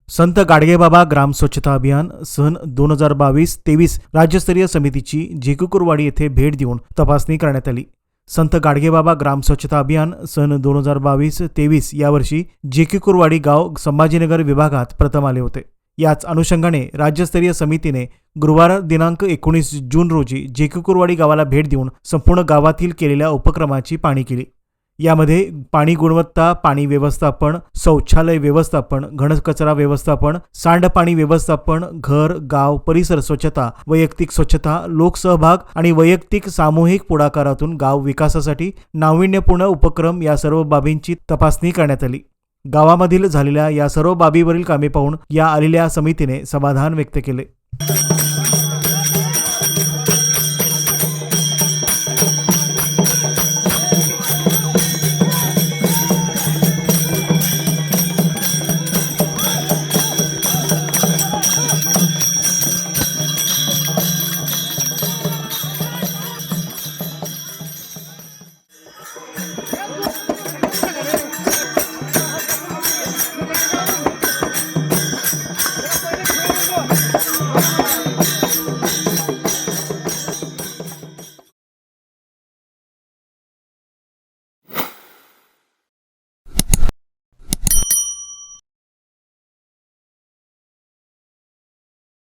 संत गाडगेबाबा ग्राम स्वच्छता अभियान सन 2022-23 राज्यस्तरीय समितीची जेकुकुरवाडी येथे भेट देऊन तपासणी करण्यात आली। संत गाडगेबाबा ग्राम स्वच्छता अभियान सन 2022-23 यावर्षी जेकुकुरवाडी गाव संभाजीनगर विभागात प्रथम आले होते। याच अनुषंगाने राज्यस्तरीय समितीने गुरुवार दिनांक 19 जून रोजी जेकुकुरवाडी गावाला भेट देऊन संपूर्ण गावातील केलेल्या उपक्रमाची पाहणी केली। यामध्ये पाणी गुणवत्ता, पाणी व्यवस्थापन, शौचालय व्यवस्थापन, घनकचरा व्यवस्थापन, सांडपाणी व्यवस्थापन, घर, गाव, परिसर स्वच्छता, वैयक्तिक स्वच्छता, लोकसहभाग आणि वैयक्तिक सामूहिक पुढाकारातून गाव विकासासाठी नाविन्यपूर्ण उपक्रम या सर्व बाबींची तपासणी करण्यात आली। गावामधील झालेल्या या सर्व बाबीवरील कामे पाहून या आलेल्या समितीने समाधान व्यक्त केले।